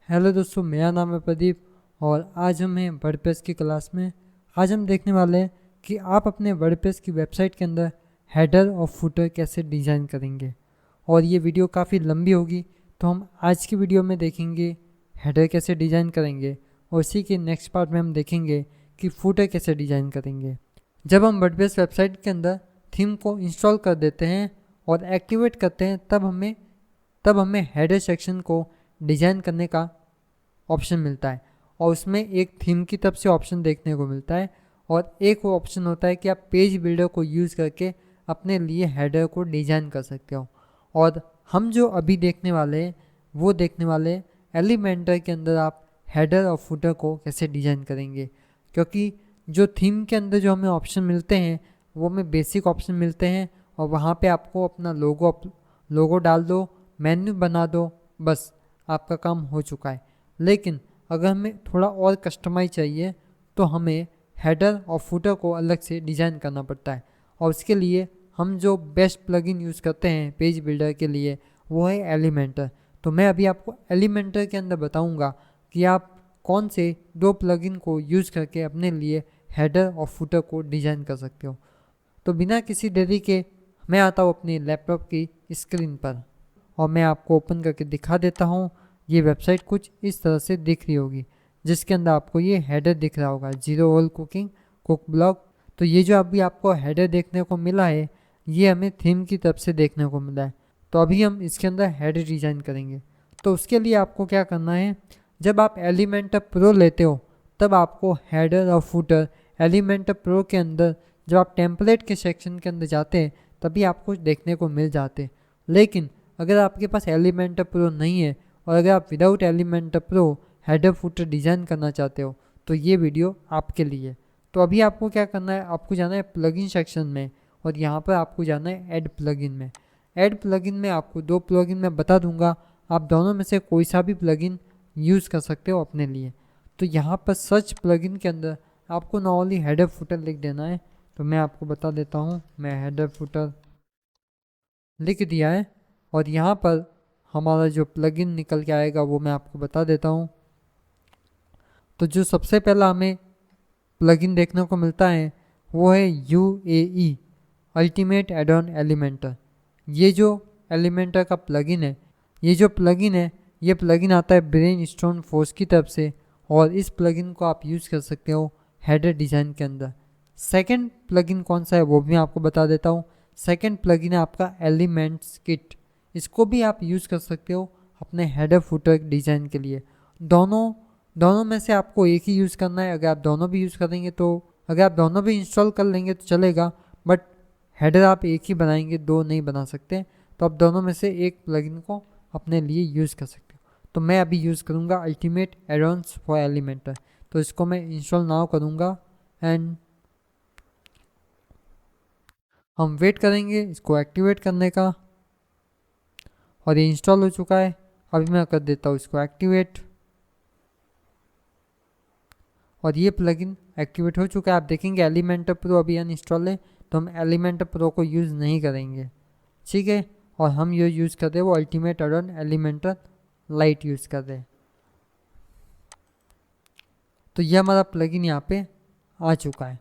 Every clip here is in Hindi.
हेलो दोस्तों, मेरा नाम है प्रदीप और आज हम हैं वर्डप्रेस की क्लास में। आज हम देखने वाले हैं कि आप अपने वर्डप्रेस की वेबसाइट के अंदर हेडर और फुटर कैसे डिज़ाइन करेंगे। और ये वीडियो काफ़ी लंबी होगी, तो हम आज की वीडियो में देखेंगे हेडर कैसे डिज़ाइन करेंगे और उसी के नेक्स्ट पार्ट में हम देखेंगे कि फुटर कैसे डिज़ाइन करेंगे। जब हम वर्डप्रेस वेबसाइट के अंदर थीम को इंस्टॉल कर देते हैं और एक्टिवेट करते हैं, तब हमें हेडर सेक्शन को डिज़ाइन करने का ऑप्शन मिलता है। और उसमें एक थीम की तरफ से ऑप्शन देखने को मिलता है और एक वो ऑप्शन होता है कि आप पेज बिल्डर को यूज़ करके अपने लिए हेडर को डिज़ाइन कर सकते हो। और हम जो अभी देखने वाले हैं वो देखने वाले हैं एलिमेंटर के अंदर आप हेडर और फुटर को कैसे डिज़ाइन करेंगे। क्योंकि जो थीम के अंदर जो हमें ऑप्शन मिलते हैं वो हमें बेसिक ऑप्शन मिलते हैं और वहाँ पे आपको अपना लोगो डाल दो, मेन्यू बना दो, बस आपका काम हो चुका है। लेकिन अगर हमें थोड़ा और कस्टमाइज चाहिए तो हमें हेडर और फुटर को अलग से डिज़ाइन करना पड़ता है। और उसके लिए हम जो बेस्ट प्लगइन यूज़ करते हैं पेज बिल्डर के लिए वो है एलिमेंटर। तो मैं अभी आपको एलिमेंटर के अंदर बताऊंगा कि आप कौन से दो प्लगइन को यूज़ करके अपने लिए हेडर और फुटर को डिज़ाइन कर सकते हो। तो बिना किसी देरी के मैं आता हूँ अपनी लैपटॉप की स्क्रीन पर और मैं आपको ओपन करके दिखा देता हूँ। ये वेबसाइट कुछ इस तरह से दिख रही होगी, जिसके अंदर आपको ये हेडर दिख रहा होगा, जीरो होल कुक ब्लॉग। तो ये जो अभी आपको हेडर देखने को मिला है ये हमें थीम की तरफ से देखने को मिला है। तो अभी हम इसके अंदर हेडर डिज़ाइन करेंगे। तो उसके लिए आपको क्या करना है, जब आप एलिमेंटर प्रो लेते हो तब आपको हेडर और फुटर एलिमेंटर प्रो के अंदर जब आप टेम्पलेट के सेक्शन के अंदर जाते हैं तभी आपको देखने को मिल जाते हैं। लेकिन अगर आपके पास एलिमेंटर प्रो नहीं है और अगर आप without Elementor pro header footer design करना चाहते हो तो ये वीडियो आपके लिए। तो अभी आपको क्या करना है, आपको जाना है प्लगइन सेक्शन में और यहाँ पर आपको जाना है ऐड प्लगइन में। ऐड प्लगइन में आपको दो प्लगइन मैं बता दूंगा, आप दोनों में से कोई सा भी प्लगइन यूज़ कर सकते हो अपने लिए। तो यहाँ पर सर्च प्लगइन के अंदर आपको ना ओनली हेडर फुटर लिख देना है। तो मैं आपको बता देता हूँ, मैं हेडर फुटर लिख दिया है और यहाँ पर हमारा जो प्लगइन निकल के आएगा वो मैं आपको बता देता हूँ। तो जो सबसे पहला हमें प्लगइन देखने को मिलता है वो है UAE ultimate ad on alimentary. ये जो एलिमेंटर का प्लगइन है, ये प्लगइन आता है ब्रेनस्टॉर्म फोर्स की तरफ से और इस प्लगइन को आप यूज़ कर सकते हो हेडर डिज़ाइन के अंदर। सेकंड प्लगइन कौन सा है वो भी मैं आपको बता देता हूँ। सेकंड प्लगइन है आपका एलिमेंट्स किट। इसको भी आप यूज़ कर सकते हो अपने हेडर फुटर डिज़ाइन के लिए। दोनों में से आपको एक ही यूज़ करना है। अगर आप दोनों भी यूज़ करेंगे तो अगर आप दोनों भी इंस्टॉल कर लेंगे तो चलेगा, बट हेडर आप एक ही बनाएंगे, दो नहीं बना सकते। तो आप दोनों में से एक प्लगइन को अपने लिए यूज़ कर सकते हो। तो मैं अभी यूज़ करूँगा अल्टीमेट एडॉन्स फॉर एलिमेंटर। तो इसको मैं इंस्टॉल नाउ करूँगा एंड हम वेट करेंगे इसको एक्टिवेट करने का। और ये इंस्टॉल हो चुका है। अभी मैं कर देता हूँ इसको एक्टिवेट और ये प्लगइन एक्टिवेट हो चुका है। आप देखेंगे एलिमेंटर प्रो अभी अनइंस्टॉल है तो हम एलिमेंटर प्रो को यूज़ नहीं करेंगे, ठीक है। और हम ये यूज़ कर रहे हैं वो ultimate add-on Elementor light use कर रहे हैं। तो ये हमारा प्लगइन यहाँ पे आ चुका है।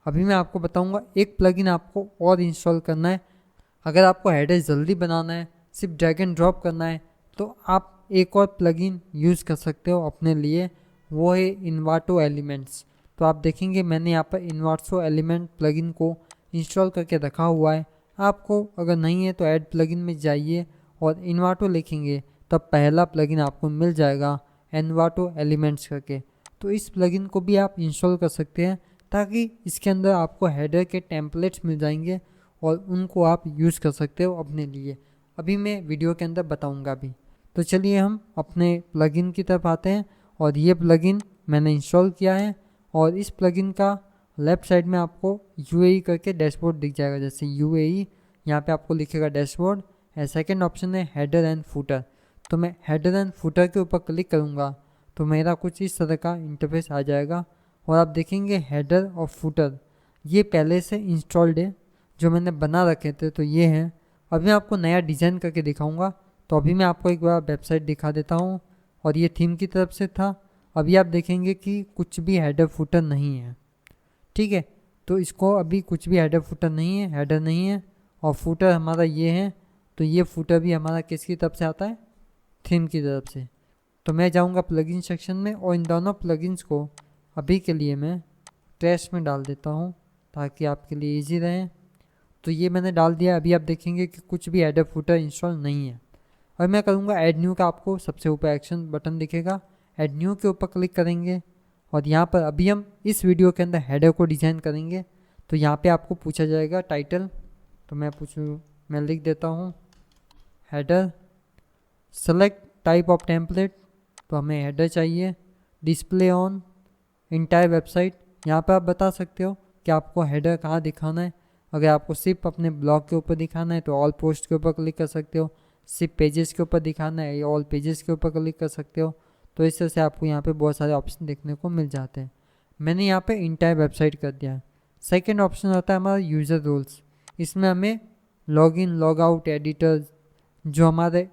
अभी मैं आपको बताऊंगा एक प्लगइन आपको और इंस्टॉल करना है। अगर आपको हेडर जल्दी बनाना है, सिर्फ ड्रैग एंड ड्रॉप करना है, तो आप एक और प्लगइन यूज़ कर सकते हो अपने लिए, वो है इन्वाटो एलिमेंट्स। तो आप देखेंगे मैंने यहाँ पर इन्वाटो एलिमेंट प्लगइन को इंस्टॉल करके रखा हुआ है। आपको अगर नहीं है तो ऐड प्लगइन में जाइए और इन्वाटो लिखेंगे तब पहला प्लगइन आपको मिल जाएगा इन्वाटो एलिमेंट्स करके। तो इस प्लगइन को भी आप इंस्टॉल कर सकते हैं ताकि इसके अंदर आपको हेडर के टेम्पलेट्स मिल जाएंगे और उनको आप यूज़ कर सकते हो अपने लिए। अभी मैं वीडियो के अंदर बताऊंगा अभी। तो चलिए हम अपने प्लगइन की तरफ आते हैं और ये प्लगइन मैंने इंस्टॉल किया है और इस प्लगइन का लेफ्ट साइड में आपको UAE करके डैशबोर्ड दिख जाएगा। जैसे UAE यहाँ पे आपको लिखेगा डैशबोर्ड है। सेकंड ऑप्शन है हेडर एंड फुटर। तो मैं हेडर एंड फुटर के ऊपर क्लिक करूँगा तो मेरा कुछ इस तरह का इंटरफेस आ जाएगा और आप देखेंगे हेडर और फुटर ये पहले से इंस्टॉल्ड है, जो मैंने बना रखे थे तो ये हैं। अभी मैं आपको नया डिज़ाइन करके दिखाऊंगा। तो अभी मैं आपको एक बार वेबसाइट दिखा देता हूँ और ये थीम की तरफ से था। अभी आप देखेंगे कि कुछ भी हेडर फुटर नहीं है, ठीक है। तो इसको अभी कुछ भी हेडर फुटर नहीं है, हेडर नहीं है, और फुटर हमारा ये है। तो ये फुटर भी हमारा किसकी तरफ से आता है, थीम की तरफ से। तो मैं जाऊंगा प्लगइन सेक्शन में और इन दोनों प्लगइन्स को अभी के लिए मैं ट्रैश में डाल देता हूँ ताकि आपके लिए इजी रहे। तो ये मैंने डाल दिया। अभी आप देखेंगे कि कुछ भी हेडर फुटर इंस्टॉल नहीं है। और मैं करूँगा ऐड न्यू का, आपको सबसे ऊपर एक्शन बटन दिखेगा, ऐड न्यू के ऊपर क्लिक करेंगे और यहाँ पर अभी हम इस वीडियो के अंदर हेडर को डिज़ाइन करेंगे। तो यहाँ पे आपको पूछा जाएगा टाइटल, तो मैं लिख देता हूँ header. Select type of template, तो हमें हेडर चाहिए। डिस्प्ले ऑन इंटायर वेबसाइट, यहाँ पे आप बता सकते हो कि आपको हेडर कहाँ दिखाना है। अगर आपको सिर्फ अपने ब्लॉग के ऊपर दिखाना है तो ऑल पोस्ट के ऊपर क्लिक कर सकते हो, सिर्फ पेजेस के ऊपर दिखाना है या ऑल पेजेस के ऊपर क्लिक कर सकते हो। तो इस तरह से आपको यहाँ पे बहुत सारे ऑप्शन देखने को मिल जाते हैं। मैंने यहाँ पे इंटायर वेबसाइट कर दिया है। सेकेंड ऑप्शन होता है हमारा यूज़र रोल्स। इसमें हमें लॉगिन, लॉग आउट, एडिटर जो हमारे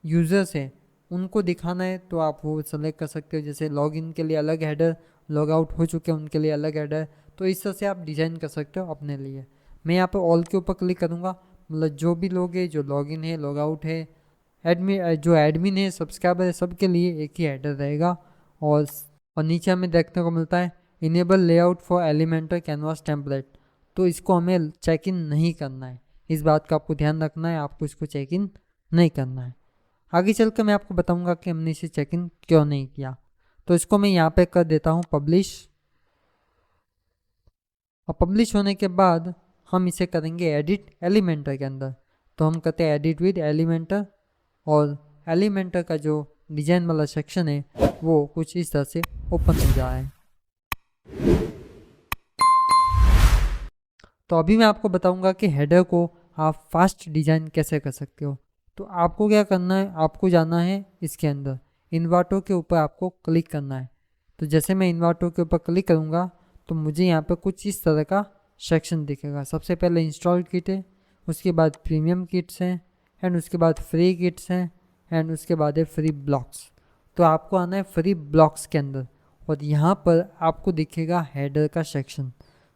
यूज़र्स हैं उनको दिखाना है तो आप वो सेलेक्ट कर सकते हो। जैसे लॉगिन के लिए अलग हेडर, लॉग आउट हो चुके हैं उनके लिए अलग हेडर। तो इस तरह से आप डिज़ाइन कर सकते हो अपने लिए। मैं यहाँ पे ऑल के ऊपर क्लिक करूँगा, मतलब जो भी लोग हैं, जो लॉगिन है, लॉग आउट है, जो एडमिन है, सब्सक्राइबर है, सबके लिए एक ही हेडर रहेगा। और नीचे हमें देखने को मिलता है enable layout for Elementor canvas template. तो इसको हमें चेक इन नहीं करना है, इस बात का आपको ध्यान रखना है, आपको इसको चेक इन नहीं करना है। आगे चल कर मैं आपको बताऊंगा कि हमने इसे चेक इन क्यों नहीं किया। तो इसको मैं यहाँ पे कर देता हूँ पब्लिश, और पब्लिश होने के बाद हम इसे करेंगे एडिट एलिमेंटर के अंदर। तो हम करते हैं एडिट विद एलिमेंटर, और एलिमेंटर का जो डिजाइन वाला सेक्शन है वो कुछ इस तरह से ओपन हो रहा है। तो अभी मैं आपको बताऊंगा कि हेडर को आप फास्ट डिजाइन कैसे कर सकते हो। तो आपको क्या करना है, आपको जाना है इसके अंदर, इन्वर्टो के ऊपर आपको क्लिक करना है। तो जैसे मैं इन्वर्टो के ऊपर क्लिक करूँगा तो मुझे यहाँ पर कुछ इस तरह का सेक्शन दिखेगा। सबसे पहले इंस्टॉल किट है, उसके बाद प्रीमियम किट्स हैं, एंड उसके बाद फ्री किट्स हैं, एंड उसके बाद है फ्री ब्लॉक्स। तो आपको आना है फ्री ब्लॉक्स के अंदर, और यहाँ पर आपको दिखेगा हेडर का सेक्शन।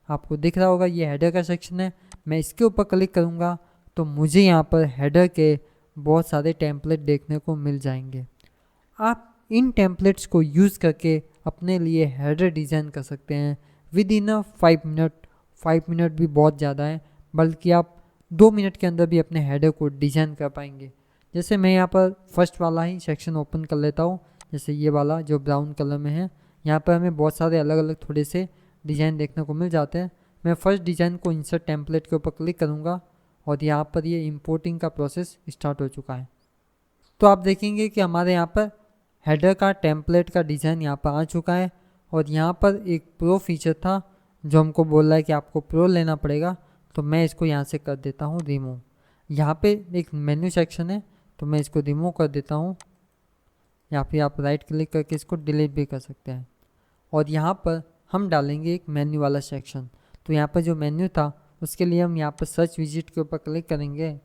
आपको दिख रहा होगा ये हेडर का सेक्शन है। मैं इसके ऊपर क्लिक करूँगा तो मुझे यहाँ पर हेडर के बहुत सारे टेम्पलेट देखने को मिल जाएंगे। आप इन टेम्पलेट्स को यूज़ करके अपने लिए हेडर डिज़ाइन कर सकते हैं with in a 5 minute. 5 minute भी बहुत ज़्यादा है, बल्कि आप 2 मिनट के अंदर भी अपने हेडर को डिज़ाइन कर पाएंगे। जैसे मैं यहाँ पर फर्स्ट वाला ही सेक्शन ओपन कर लेता हूँ, जैसे ये वाला जो ब्राउन कलर में है। यहाँ पर हमें बहुत सारे अलग अलग थोड़े से डिज़ाइन देखने को मिल जाते हैं। मैं फर्स्ट डिज़ाइन को इंसर्ट टेम्पलेट के ऊपर क्लिक करूँगा और यहाँ पर ये इंपोर्टिंग का प्रोसेस स्टार्ट हो चुका है। तो आप देखेंगे कि हमारे यहाँ पर हेडर का टेम्पलेट का डिज़ाइन यहाँ पर आ चुका है। और यहाँ पर एक प्रो फीचर था जो हमको बोल रहा है कि आपको प्रो लेना पड़ेगा, तो मैं इसको यहाँ से कर देता हूँ रिमूव। यहाँ पे एक मेन्यू सेक्शन है तो मैं इसको रिमूव कर देता हूँ, या फिर आप राइट क्लिक करके इसको डिलीट भी कर सकते हैं। और यहाँ पर हम डालेंगे एक मेन्यू वाला सेक्शन। तो यहाँ पर जो मेन्यू था उसके लिए हम यहाँ पर सर्च विजिट के ऊपर क्लिक करेंगे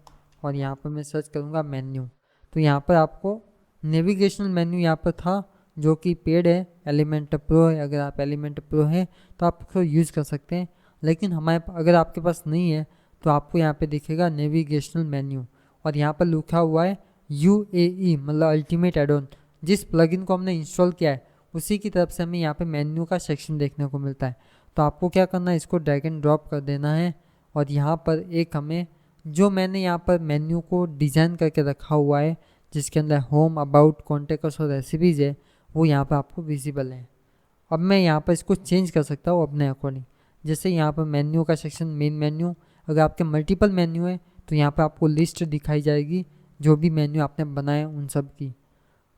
और यहाँ पर मैं सर्च करूँगा मेन्यू। तो यहाँ पर आपको नेविगेशनल मेन्यू यहाँ पर था जो कि पेड है, एलिमेंटर प्रो है। अगर आप एलिमेंटर प्रो है तो आप उसको यूज़ कर सकते हैं, लेकिन अगर आपके पास नहीं है तो आपको यहाँ पे दिखेगा नेविगेशनल मेन्यू, और यहाँ पर लिखा हुआ है UAE, मतलब अल्टीमेट एड ऑन। जिस प्लगइन को हमने इंस्टॉल किया है उसी की तरफ से हमें यहाँ पे मेन्यू का सेक्शन देखने को मिलता है। तो आपको क्या करना है, इसको ड्रैग एंड ड्रॉप कर देना है, और यहाँ पर एक हमें जो मैंने यहाँ पर मेन्यू को डिज़ाइन करके रखा हुआ है जिसके अंदर होम, अबाउट, कॉन्टेक्ट्स और रेसिपीज़ है, वो यहाँ पर आपको विजिबल है। अब मैं यहाँ पर इसको चेंज कर सकता हूँ अपने अकॉर्डिंग। जैसे यहाँ पर मेन्यू का सेक्शन, मेन मेन्यू, अगर आपके मल्टीपल मेन्यू है तो यहाँ पर आपको लिस्ट दिखाई जाएगी जो भी मेन्यू आपने बनाए उन सब की।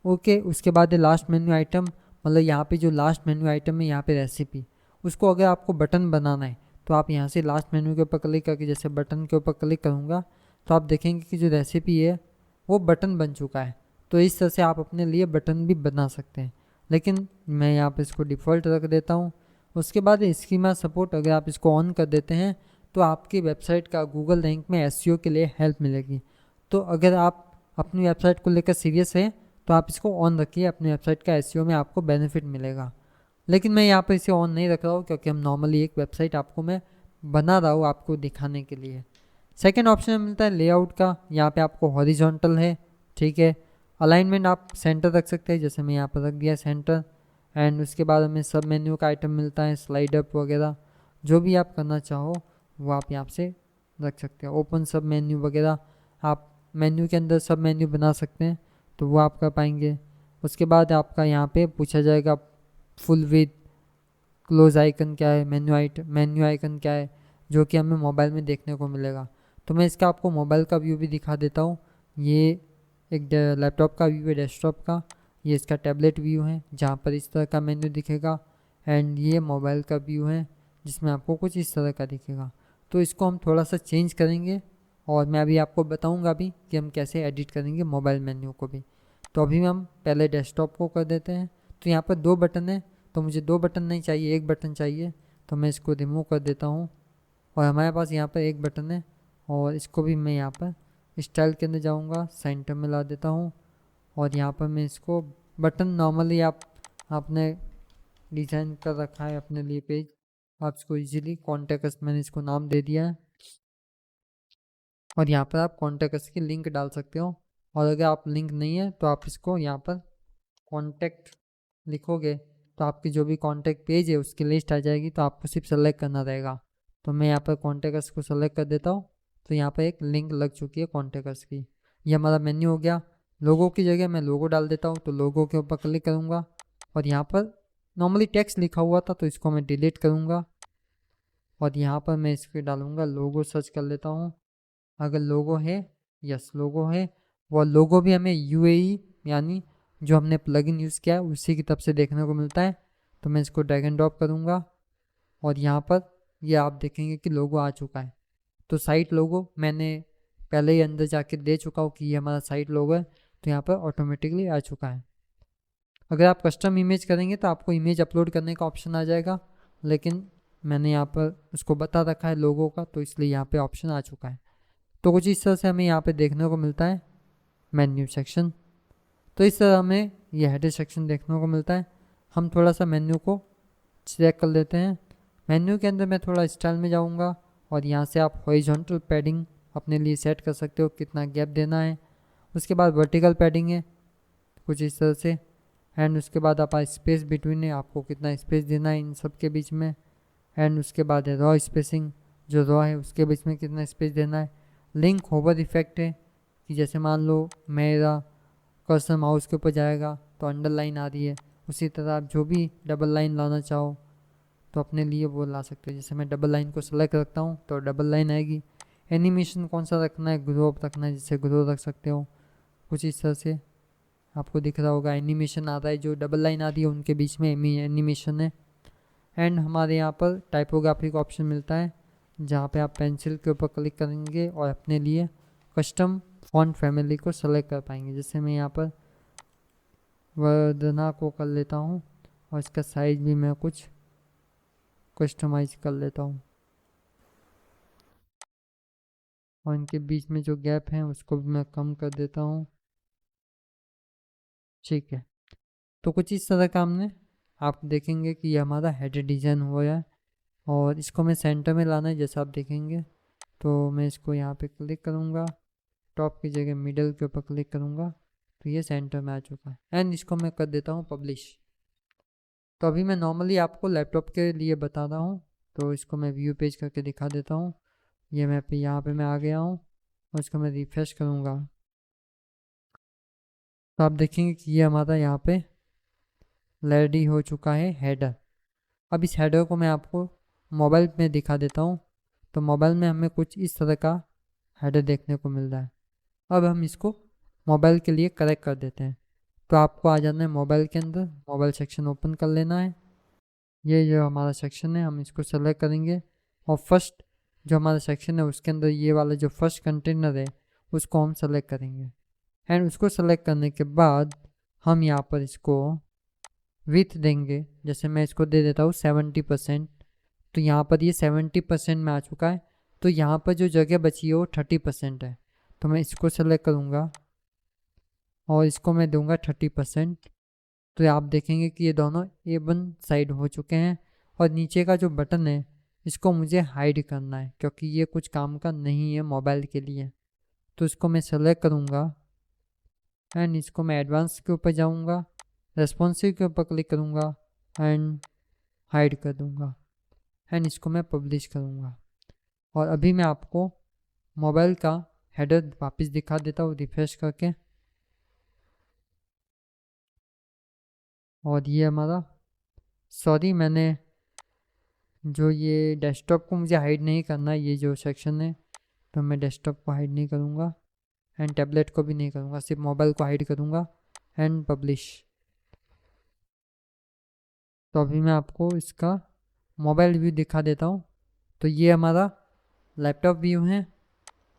ओके, उसके बाद लास्ट मेन्यू आइटम, मतलब यहाँ पे जो लास्ट मेन्यू आइटम है यहाँ पे रेसिपी, उसको अगर आपको बटन बनाना है तो आप यहाँ से लास्ट मेन्यू के ऊपर क्लिक करके, जैसे बटन के ऊपर क्लिक करूँगा तो आप देखेंगे कि जो रेसिपी है वो बटन बन चुका है। तो इस तरह से आप अपने लिए बटन भी बना सकते हैं, लेकिन मैं यहाँ पे इसको डिफ़ॉल्ट रख देता हूँ। उसके बाद स्कीमा सपोर्ट, अगर आप इसको ऑन कर देते हैं तो आपकी वेबसाइट का गूगल रैंक में SEO के लिए हेल्प मिलेगी। तो अगर आप अपनी वेबसाइट को लेकर सीरियस है तो आप इसको ऑन रखिए, अपनी वेबसाइट का एसईओ में आपको बेनिफिट मिलेगा। लेकिन मैं यहाँ पर इसे ऑन नहीं रख रहा हूँ क्योंकि हम नॉर्मली एक वेबसाइट आपको मैं बना रहा हूँ आपको दिखाने के लिए। सेकेंड ऑप्शन मिलता है लेआउट का। यहाँ पे आपको हॉरिजॉन्टल है, ठीक है। अलाइनमेंट आप सेंटर रख सकते हैं, जैसे मैं यहाँ पर रख दिया सेंटर। एंड उसके बाद हमें सब मेन्यू का आइटम मिलता है, स्लाइड अप वगैरह, जो भी आप करना चाहो वो आप यहाँ से रख सकते हैं। ओपन सब मेन्यू वगैरह, आप मेन्यू के अंदर सब मेन्यू बना सकते हैं, तो वो आप कर पाएंगे। उसके बाद आपका यहाँ पे पूछा जाएगा फुल विथ, क्लोज आइकन क्या है, मेन्यू आइकन क्या है, जो कि हमें मोबाइल में देखने को मिलेगा। तो मैं इसका आपको मोबाइल का व्यू भी दिखा देता हूँ। ये एक लैपटॉप का व्यू है, डेस्कटॉप का। ये इसका टैबलेट व्यू है जहाँ पर इस तरह का मेन्यू दिखेगा। एंड ये मोबाइल का व्यू है जिसमें आपको कुछ इस तरह का दिखेगा। तो इसको हम थोड़ा सा चेंज करेंगे और मैं अभी आपको बताऊंगा भी कि हम कैसे एडिट करेंगे मोबाइल मेन्यू को भी। तो अभी हम पहले डेस्कटॉप को कर देते हैं। तो यहाँ पर 2 बटन है, तो मुझे 2 बटन नहीं चाहिए, 1 बटन चाहिए। तो मैं इसको रिमूव कर देता हूँ और हमारे पास यहाँ पर 1 बटन है। और इसको भी मैं यहाँ पर स्टाइल के अंदर जाऊँगा, सेंटर में ला देता हूँ। और यहाँ पर मैं इसको बटन नॉर्मली आपने डिज़ाइन कर रखा है अपने लिए पेज, आप इसको इजीली कॉन्टेक्ट, मैंने इसको नाम दे दिया है। और यहाँ पर आप कॉन्टेक्ट की लिंक डाल सकते हो। और अगर आप लिंक नहीं है तो आप इसको यहाँ पर कॉन्टेक्ट लिखोगे तो आपकी जो भी कॉन्टेक्ट पेज है उसकी लिस्ट आ जाएगी, तो आपको सिर्फ सेलेक्ट करना रहेगा। तो मैं यहाँ पर कॉन्टेक्ट्स को सेलेक्ट कर देता हूँ। तो यहाँ पर एक लिंक लग चुकी है कॉन्टेक्ट्स की। ये हमारा मेन्यू हो गया। लोगो की जगह मैं लोगो डाल देता हूँ, तो लोगो के ऊपर क्लिक करूँगा और यहाँ पर नॉर्मली टेक्स्ट लिखा हुआ था तो इसको मैं डिलीट करूँगा। और यहाँ पर मैं इसको डालूँगा लोगो, सर्च कर लेता हूँ। अगर लोगो है, यस लोगो है, वो लोगो भी हमें यूएई यानी जो हमने प्लगइन यूज़ किया है उसी की तरफ से देखने को मिलता है। तो मैं इसको ड्रैग एंड ड्रॉप करूँगा और यहाँ पर ये आप देखेंगे कि लोगो आ चुका है। तो साइट लोगो मैंने पहले ही अंदर जाके दे चुका हूँ कि ये हमारा साइट लोगो है, तो यहाँ पर ऑटोमेटिकली आ चुका है। अगर आप कस्टम इमेज करेंगे तो आपको इमेज अपलोड करने का ऑप्शन आ जाएगा, लेकिन मैंने यहाँ पर उसको बता रखा है लोगो का, तो इसलिए यहाँ पे ऑप्शन आ चुका है। तो कुछ इस तरह से हमें यहाँ पे देखने को मिलता है मेन्यू सेक्शन। तो इस तरह हमें ये हेडर सेक्शन देखने को मिलता है। हम थोड़ा सा मेन्यू को चेक कर लेते हैं। मेन्यू के अंदर मैं थोड़ा स्टाइल में जाऊँगा और यहाँ से आप हॉरिजॉन्टल पैडिंग अपने लिए सेट कर सकते हो, कितना गैप देना है। उसके बाद वर्टिकल पैडिंग है कुछ इस तरह से। एंड उसके बाद आप स्पेस बिटवीन है, आपको कितना स्पेस देना है इन सब के बीच में। एंड उसके बाद है रॉ स्पेसिंग, जो रॉ है उसके बीच में कितना स्पेस देना है। लिंक होवर इफेक्ट है कि जैसे मान लो मेरा कर्सर माउस के ऊपर जाएगा तो अंडरलाइन आ रही है, उसी तरह आप जो भी डबल लाइन लाना चाहो तो अपने लिए वो ला सकते हो। जैसे मैं डबल लाइन को सेलेक्ट रखता हूँ तो डबल लाइन आएगी। एनिमेशन कौन सा रखना है, ग्रो अप रखना है, जिससे ग्रो रख सकते हो। कुछ इस तरह से आपको दिख रहा होगा एनिमेशन आता है, जो डबल लाइन आती है उनके बीच में एनिमेशन है। एंड हमारे यहाँ पर टाइपोग्राफी का ऑप्शन मिलता है, जहाँ पे आप पेंसिल के ऊपर क्लिक करेंगे और अपने लिए कस्टम फॉन्ट फैमिली को सेलेक्ट कर पाएंगे। जैसे मैं यहाँ पर वर्धना को कर लेता हूँ और इसका साइज भी मैं कुछ कस्टमाइज कर लेता हूँ और इनके बीच में जो गैप है उसको भी मैं कम कर देता हूँ। ठीक है, तो कुछ इस तरह का हमने, आप देखेंगे कि ये हमारा हेडर डिज़ाइन हुआ है और इसको मैं सेंटर में लाना है जैसा आप देखेंगे। तो मैं इसको यहाँ पे क्लिक करूँगा, टॉप की जगह मिडल के ऊपर क्लिक करूँगा तो ये सेंटर में आ चुका है। एंड इसको मैं कर देता हूँ पब्लिश। तो अभी मैं नॉर्मली आपको लैपटॉप के लिए बता रहा हूँ, तो इसको मैं व्यू पेज करके दिखा देता हूँ। ये मैं यहाँ पे मैं आ गया हूँ और इसको मैं रिफ्रेश करूँगा तो आप देखेंगे कि ये हमारा यहाँ पे रेडी हो चुका है हेडर। अब इस हेडर को मैं आपको मोबाइल में दिखा देता हूँ। तो मोबाइल में हमें कुछ इस तरह का हेडर देखने को मिल रहा है। अब हम इसको मोबाइल के लिए करेक्ट कर देते हैं। तो आपको आ जाना है मोबाइल के अंदर, मोबाइल सेक्शन ओपन कर लेना है। ये जो हमारा सेक्शन है हम इसको सेलेक्ट करेंगे और फर्स्ट जो हमारा सेक्शन है उसके अंदर ये वाला जो फर्स्ट कंटेनर है उसको हम सेलेक्ट करेंगे। एंड उसको सेलेक्ट करने के बाद हम यहाँ पर इसको विथ देंगे। जैसे मैं इसको दे देता हूँ 70%। तो यहाँ पर ये 70% में आ चुका है। तो यहाँ पर जो जगह बची है वो 30% है। तो मैं इसको सेलेक्ट करूँगा और इसको मैं दूंगा 30%। तो आप देखेंगे कि ये दोनों A1 साइड हो चुके हैं। और नीचे का जो बटन है इसको मुझे हाइड करना है क्योंकि ये कुछ काम का नहीं है मोबाइल के लिए। तो इसको मैं सेलेक्ट करूँगा एंड इसको मैं एडवांस के ऊपर जाऊँगा, रेस्पॉन्सिव के ऊपर क्लिक करूँगा एंड हाइड कर दूँगा एंड इसको मैं पब्लिश करूँगा। और अभी मैं आपको मोबाइल का हेडर वापस दिखा देता हूँ रिफ्रेश करके। और ये हमारा, सॉरी मैंने जो ये डेस्कटॉप को मुझे हाइड नहीं करना, ये जो सेक्शन है तो मैं डेस्कटॉप को हाइड नहीं करूँगा एंड टैबलेट को भी नहीं करूँगा, सिर्फ मोबाइल को हाइड करूँगा एंड पब्लिश। तो अभी मैं आपको इसका मोबाइल व्यू दिखा देता हूँ। तो ये हमारा लैपटॉप व्यू है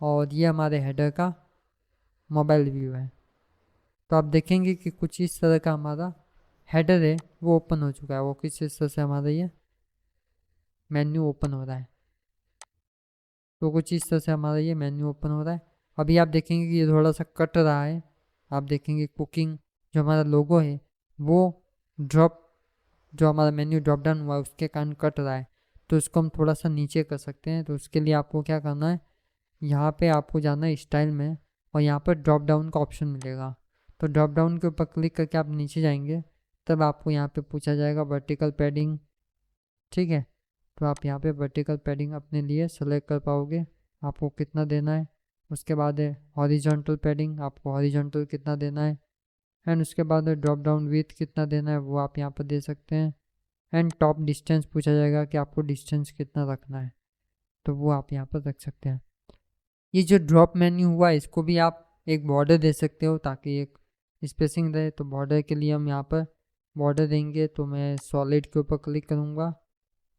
और ये हमारे हेडर का मोबाइल व्यू है। तो आप देखेंगे कि कुछ इस तरह का हमारा हेडर है वो ओपन हो चुका है। वो किस इस तरह से हमारा ये मेन्यू ओपन हो रहा है। तो कुछ इस तरह से हमारा ये मेन्यू ओपन हो रहा है। अभी आप देखेंगे कि ये थोड़ा सा कट रहा है। आप देखेंगे कुकिंग जो हमारा लोगो है वो ड्रॉप, जो हमारा मेन्यू ड्रॉप डाउन हुआ है उसके कारण कट रहा है। तो इसको हम थोड़ा सा नीचे कर सकते हैं। तो उसके लिए आपको क्या करना है, यहाँ पे आपको जाना है स्टाइल में और यहाँ पर ड्रॉप डाउन का ऑप्शन मिलेगा। तो ड्रॉप डाउन के ऊपर क्लिक करके आप नीचे जाएंगे, तब आपको यहाँ पे पूछा जाएगा वर्टिकल पैडिंग, ठीक है। तो आप यहाँ पे वर्टिकल पैडिंग अपने लिए सेलेक्ट कर पाओगे, आपको कितना देना है। उसके बाद है हॉरिजॉन्टल पैडिंग, आपको हॉरिजॉन्टल कितना देना है। एंड उसके बाद ड्रॉप डाउन विथ कितना देना है वो आप यहाँ पर दे सकते हैं। एंड टॉप डिस्टेंस पूछा जाएगा कि आपको डिस्टेंस कितना रखना है, तो वो आप यहाँ पर रख सकते हैं। ये जो ड्रॉप मेन्यू हुआ इसको भी आप एक बॉर्डर दे सकते हो ताकि एक स्पेसिंग रहे। तो बॉर्डर के लिए हम यहाँ पर बॉर्डर देंगे। तो मैं सॉलिड के ऊपर क्लिक करूँगा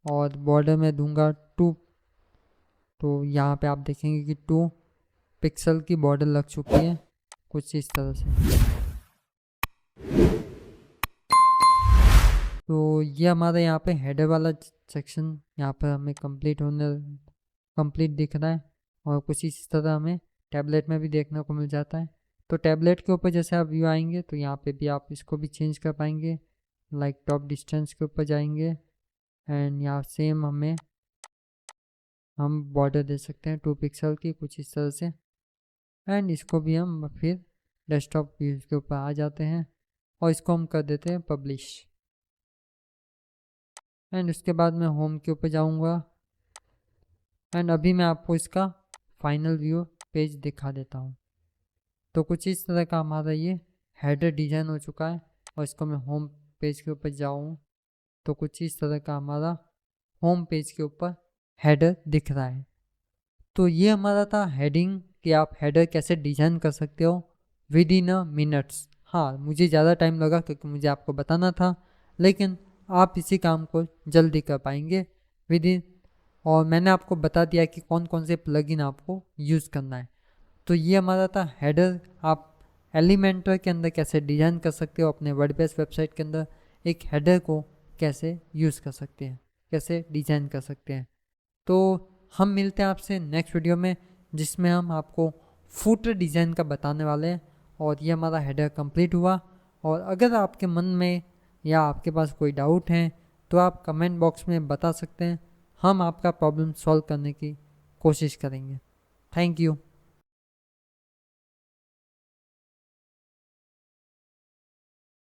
और बॉर्डर में दूंगा 2। तो यहाँ पे आप देखेंगे कि 2 पिक्सल की बॉर्डर लग चुकी है कुछ इस तरह से। तो ये हमारे यहाँ पे हेडर वाला सेक्शन यहाँ पर हमें कंप्लीट दिख रहा है। और कुछ इस तरह हमें टैबलेट में भी देखने को मिल जाता है। तो टैबलेट के ऊपर जैसे आप व्यू आएंगे तो यहाँ पे भी आप इसको भी चेंज कर पाएंगे। लाइक टॉप डिस्टेंस के ऊपर जाएंगे एंड यहाँ सेम हम बॉर्डर दे सकते हैं 2 पिक्सल की कुछ इस तरह से। एंड इसको भी हम फिर डेस्कटॉप व्यूज के ऊपर आ जाते हैं और इसको हम कर देते हैं पब्लिश। एंड उसके बाद मैं होम के ऊपर जाऊंगा एंड अभी मैं आपको इसका फाइनल व्यू पेज दिखा देता हूँ। तो कुछ इस तरह का हमारा ये हेडर डिज़ाइन हो चुका है। और इसको मैं होम पेज के ऊपर जाऊँ तो कुछ इस तरह का हमारा होम पेज के ऊपर हेडर दिख रहा है। तो ये हमारा था हेडिंग कि आप हेडर कैसे डिज़ाइन कर सकते हो विद इन अ मिनट्स। हाँ, मुझे ज़्यादा टाइम लगा क्योंकि मुझे आपको बताना था, लेकिन आप इसी काम को जल्दी कर पाएंगे विद इन। और मैंने आपको बता दिया कि कौन कौन से प्लगइन आपको यूज़ करना है। तो ये हमारा था हेडर, आप एलिमेंटर के अंदर कैसे डिज़ाइन कर सकते हो, अपने वर्डप्रेस वेबसाइट के अंदर एक हेडर को कैसे यूज़ कर सकते हैं, कैसे डिज़ाइन कर सकते हैं। तो हम मिलते हैं आपसे नेक्स्ट वीडियो में जिसमें हम आपको फुटर डिज़ाइन का बताने वाले हैं। और ये हमारा हेडर कंप्लीट हुआ। और अगर आपके मन में या आपके पास कोई डाउट है तो आप कमेंट बॉक्स में बता सकते हैं, हम आपका प्रॉब्लम सॉल्व करने की कोशिश करेंगे। Thank you.